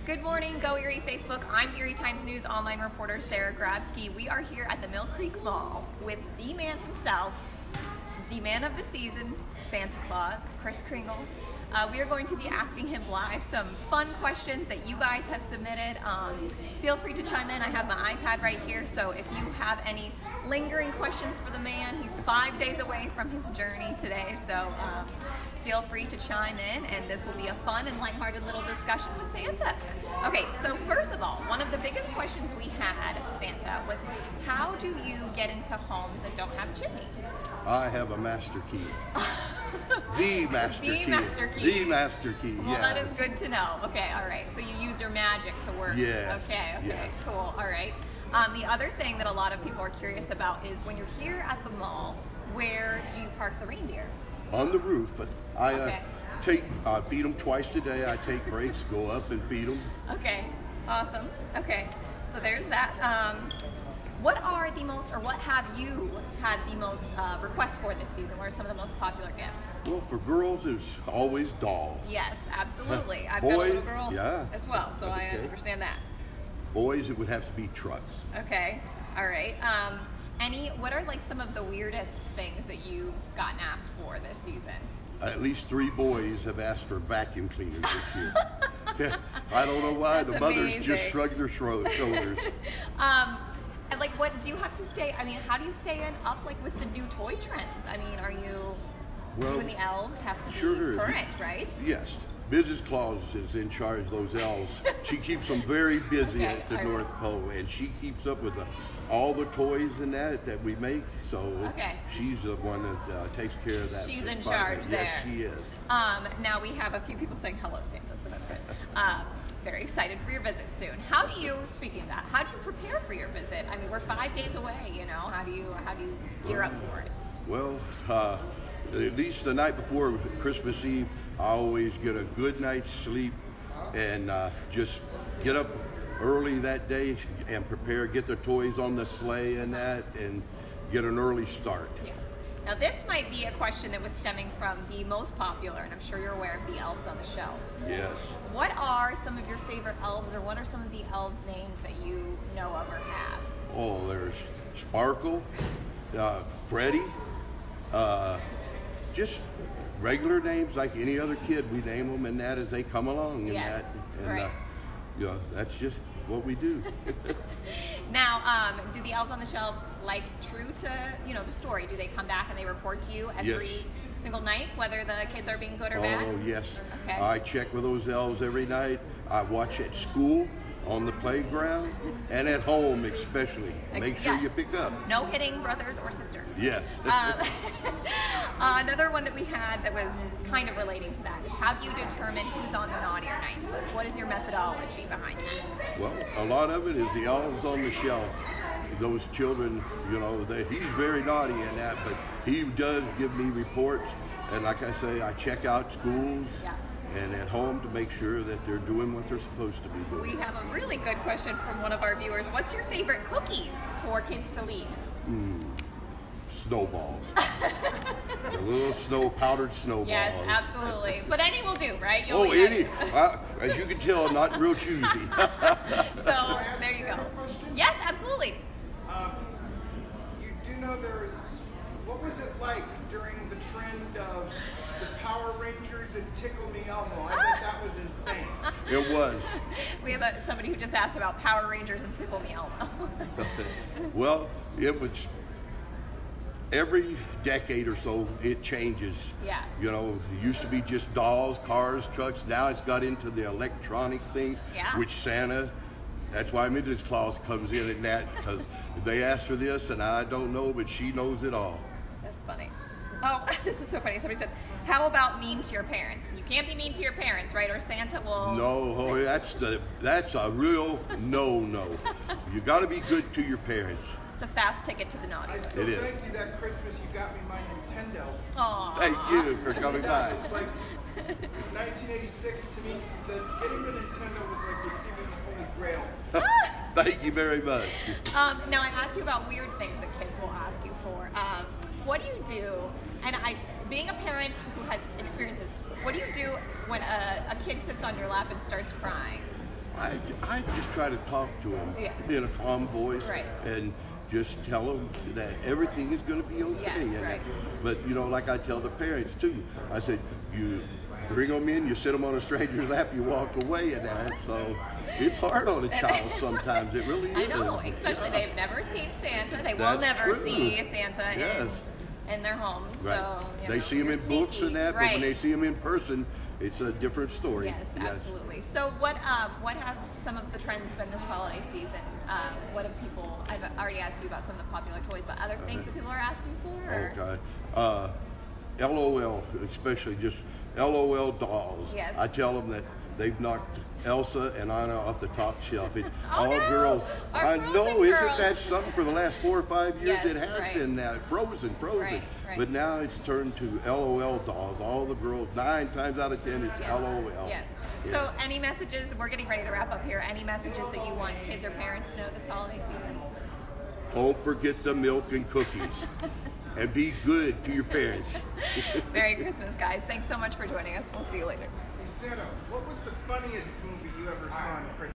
Good morning, Go Erie Facebook. I'm Erie Times-News online reporter Sarah Grabski. We are here at the Millcreek Mall with the man himself, the man of the season, Santa Claus, Kris Kringle. We are going to be asking him live some fun questions that you guys have submitted. Feel free to chime in. I have my iPad right here, so if you have any lingering questions for the man, he's 5 days away from his journey today, so feel free to chime in, and this will be a fun and lighthearted little discussion with Santa. Okay, so first of all, one of the biggest questions we had, Santa, was how do you get into homes that don't have chimneys? I have a master key. The master key. Master key. The master key, well, that is good to know. Okay, all right. So you use your magic to work. Yes. Okay, yes. Cool. All right. The other thing that a lot of people are curious about is when you're here at the mall, where do you park the reindeer? On the roof, but I feed them twice a day. I take breaks, go up and feed them. Okay, awesome. Okay, so there's that. What are the most, or what have you had the most requests for this season? What are some of the most popular gifts? Well, for girls, it's always dolls. Yes, absolutely. I've Boys, got a little girl as well, so okay. I understand that. Boys, it would have to be trucks. Okay, all right. What are like some of the weirdest things that you've gotten asked for this season? At least 3 boys have asked for vacuum cleaners this year. I don't know why. That's the mothers amazing. just shrug their shoulders. And like, what do you have to stay? I mean, how do you stay up like with the new toy trends? I mean, are you and the elves have to be current, right? Yes. Mrs. Claus is in charge of those elves. She keeps them very busy at the North Pole, and she keeps up with all the toys and that we make. So she's the one that takes care of that. She's in charge there. Yes, she is. Now we have a few people saying hello, Santa, so that's good. Very excited for your visit soon. How do you, speaking of that, how do you prepare for your visit? I mean, we're 5 days away, you know. How do you gear up for it? Well, at least the night before Christmas Eve, I always get a good night's sleep and just get up early that day and prepare, get the toys on the sleigh and get an early start. Yes. Now this might be a question that was stemming from the most popular, and I'm sure you're aware of the elves on the shelf. Yes. What are some of your favorite elves, or what are some of the elves' names that you know of or have? Oh, there's Sparkle, Freddie, just regular names like any other kid. We name them and that as they come along. Yes, right. You know, that's just what we do. Now, do the elves on the shelves, like true to the story? Do they come back and they report to you every single night, whether the kids are being good or bad? Oh yes. Okay. I check with those elves every night. I watch at school, on the playground, and at home especially. Make sure you pick up. No hitting brothers or sisters. Yes. Another one that we had that was kind of relating to that is how do you determine who's on the naughty or nice list? What is your methodology behind that? Well, a lot of it is the elves on the shelf. Those children, he's very naughty in that, but he does give me reports, and like I say, I check out schools. And at home to make sure that they're doing what they're supposed to be doing. We have a really good question from one of our viewers. What's your favorite cookies for kids to leave? Snowballs. The little powdered snowballs. Yes, absolutely. But any will do, right? Any. As you can tell, I'm not real choosy. So, there you go. Yes, absolutely. You do know what was it like during the trend of the Power Rangers and Tickle Me Elmo? I bet that was insane. It was. We have somebody who just asked about Power Rangers and Tickle Me Elmo. Well, it was every decade or so it changes. Yeah. It used to be just dolls, cars, trucks. Now it's got into the electronic things, which Santa. That's why Mrs. Claus comes in at that, because they asked for this and I don't know, but she knows it all. That's funny. Oh, this is so funny. Somebody said, how about mean to your parents? You can't be mean to your parents, right? Or Santa will... No, that's a real no-no. You got to be good to your parents. It's a fast ticket to the naughty list. Thank you that Christmas you got me my Nintendo. Aww. Thank you for coming by. It's like 1986 to me. Getting the Nintendo was like receiving the Holy Grail. Thank you very much. Now I asked you about weird things that kids will ask you for. What do you do? And being a parent who has experienced this, what do you do when a kid sits on your lap and starts crying? I just try to talk to them in a calm voice, Right. and just tell them that everything is going to be okay. Yes, And right. But you know, like I tell the parents too, I said, you bring them in, you sit them on a stranger's lap, you walk away, and that. So it's hard on a child sometimes. It really is. I know, especially they've never seen Santa. They will That's never true. see Santa Yes. in their homes. Right. So you They know, see him you're in books sneaky. and that, right. but when they see him in person, it's a different story. Yes, absolutely. So what have some of the trends been this holiday season? What have people? I've already asked you about some of the popular toys, but other things that people are asking for? Or? Okay. LOL, especially just LOL dolls. Yes. I tell them that they've knocked Elsa and Anna off the top shelf. It's Oh, all no! girls. Our I Frozen know, isn't girls. that something? For the last 4 or 5 years, Yes, it has right. been that Frozen. Right. But now it's turned to LOL dolls. All the girls, 9 times out of 10, it's Yes. LOL. Yes. Yeah. So any messages? We're getting ready to wrap up here. Any messages that you want kids or parents to know this holiday season? Don't forget the milk and cookies. And be good to your parents. Merry Christmas, guys. Thanks so much for joining us. We'll see you later. Hey, Santa, what was the funniest movie you ever saw on Christmas?